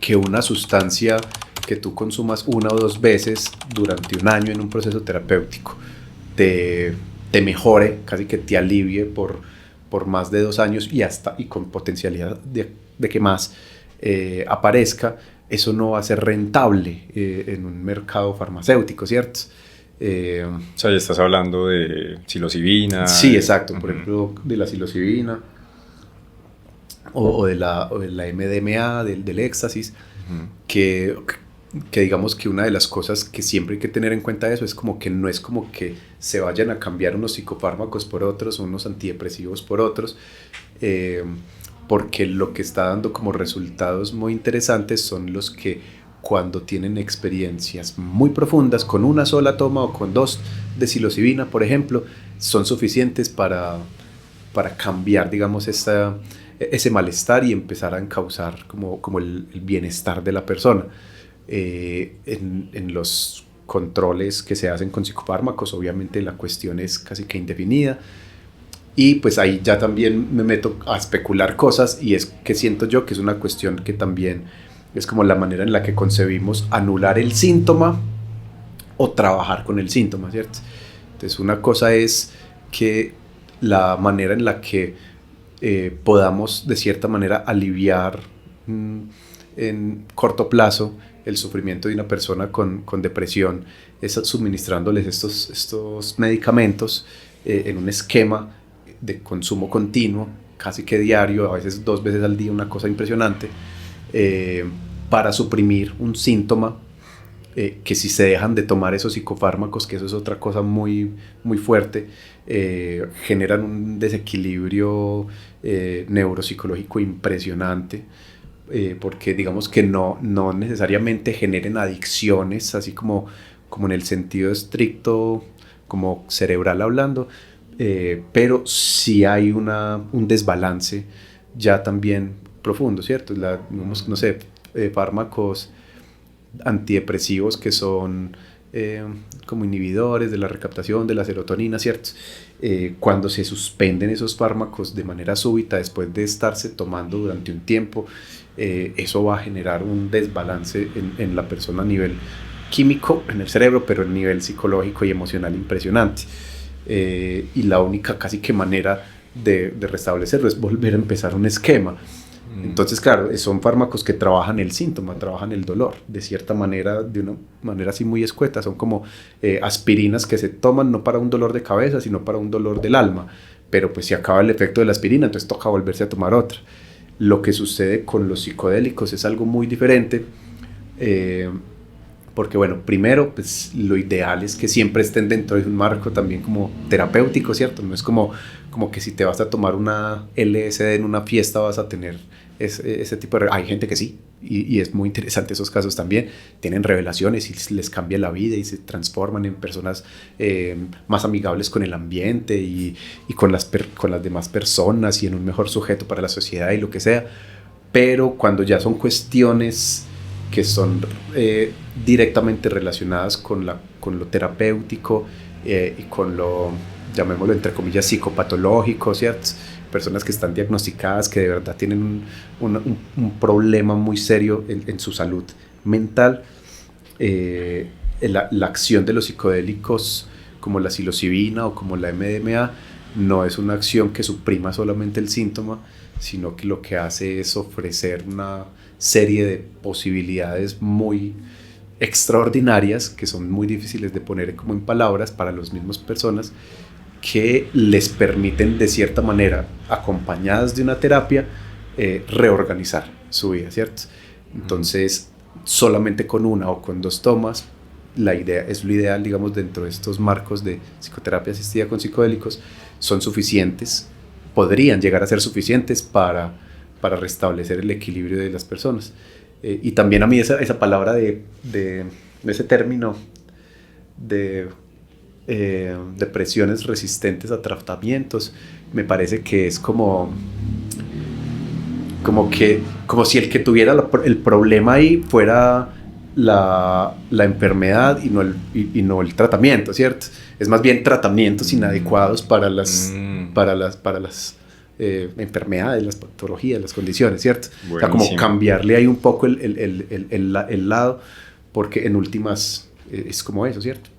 que una sustancia que tú consumas 1 o 2 veces durante un año en un proceso terapéutico te mejore, casi que te alivie por más de 2 años y con potencialidad de que más aparezca, eso no va a ser rentable en un mercado farmacéutico, ¿cierto? O sea, ya estás hablando de psilocibina. Sí, exacto. Por ejemplo, de la psilocibina o de la MDMA, del éxtasis, que digamos que una de las cosas que siempre hay que tener en cuenta eso es como que no es como que se vayan a cambiar unos psicofármacos por otros, unos antidepresivos por otros, porque lo que está dando como resultados muy interesantes son los que cuando tienen experiencias muy profundas con una sola toma o con 2 de psilocibina, por ejemplo, son suficientes para cambiar, digamos, ese malestar y empezar a encauzar como el bienestar de la persona. En los controles que se hacen con psicofármacos, obviamente la cuestión es casi que indefinida. Y pues ahí ya también me meto a especular cosas, y es que siento yo que es una cuestión que también es como la manera en la que concebimos anular el síntoma o trabajar con el síntoma, ¿cierto? Entonces una cosa es que la manera en la que podamos de cierta manera aliviar en corto plazo el sufrimiento de una persona con depresión es suministrándoles estos medicamentos en un esquema de consumo continuo, casi que diario, a veces 2 veces al día, una cosa impresionante, para suprimir un síntoma que si se dejan de tomar esos psicofármacos, que eso es otra cosa muy, muy fuerte, generan un desequilibrio neuropsicológico impresionante, porque digamos que no necesariamente generen adicciones, así como en el sentido estricto, como cerebral hablando, pero sí hay un desbalance ya también profundo, ¿cierto? Digamos, no sé, fármacos antidepresivos que son como inhibidores de la recaptación de la serotonina, ¿cierto? Cuando se suspenden esos fármacos de manera súbita después de estarse tomando durante un tiempo, eso va a generar un desbalance en la persona a nivel químico en el cerebro, pero a nivel psicológico y emocional impresionante. Y la única casi que manera de restablecerlo es volver a empezar un esquema. Entonces, claro, son fármacos que trabajan el síntoma, trabajan el dolor, de cierta manera, de una manera así muy escueta. Son como aspirinas que se toman no para un dolor de cabeza, sino para un dolor del alma. Pero pues se acaba el efecto de la aspirina, entonces toca volverse a tomar otra. Lo que sucede con los psicodélicos es algo muy diferente, porque bueno, primero, pues lo ideal es que siempre estén dentro de un marco también como terapéutico, ¿cierto? No es como que si te vas a tomar una LSD en una fiesta vas a tener ese tipo de... Hay gente que sí, y es muy interesante esos casos también, tienen revelaciones y les cambia la vida y se transforman en personas más amigables con el ambiente y con las demás personas y en un mejor sujeto para la sociedad y lo que sea. Pero cuando ya son cuestiones que son directamente relacionadas con lo terapéutico y con lo, llamémoslo entre comillas, psicopatológico, ¿cierto? Personas que están diagnosticadas, que de verdad tienen un problema muy serio en su salud mental. La acción de los psicodélicos como la psilocibina o como la MDMA no es una acción que suprima solamente el síntoma, sino que lo que hace es ofrecer una serie de posibilidades muy extraordinarias que son muy difíciles de poner como en palabras para las mismas personas, que les permiten de cierta manera, acompañadas de una terapia, reorganizar su vida, ¿cierto? Entonces, solamente con 1 o con 2 tomas, la idea es lo ideal, digamos, dentro de estos marcos de psicoterapia asistida con psicodélicos, son suficientes, podrían llegar a ser suficientes para restablecer el equilibrio de las personas. Y también a mí esa palabra de ese término de depresiones resistentes a tratamientos, me parece que es como si el que tuviera el problema ahí fuera la enfermedad y no el tratamiento, ¿cierto? Es más bien tratamientos inadecuados para las enfermedades, las patologías, las condiciones, ¿cierto? Buenísimo. O sea, como cambiarle ahí un poco el lado, porque en últimas es como eso, ¿cierto?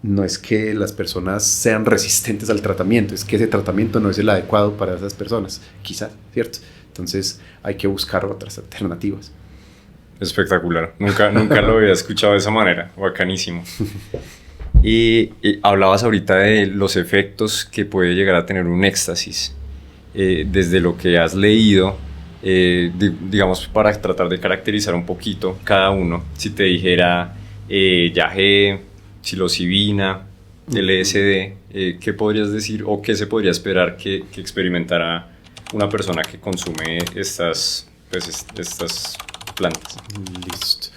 No es que las personas sean resistentes al tratamiento, es que ese tratamiento no es el adecuado para esas personas, quizás, ¿cierto? Entonces hay que buscar otras alternativas. Espectacular, nunca lo había escuchado de esa manera, bacanísimo. Y hablabas ahorita de los efectos que puede llegar a tener un éxtasis. Desde lo que has leído, digamos, para tratar de caracterizar un poquito cada uno, si te dijera yagé, psilocibina, LSD, ¿qué podrías decir o qué se podría esperar que experimentara una persona que consume estas plantas? Listo.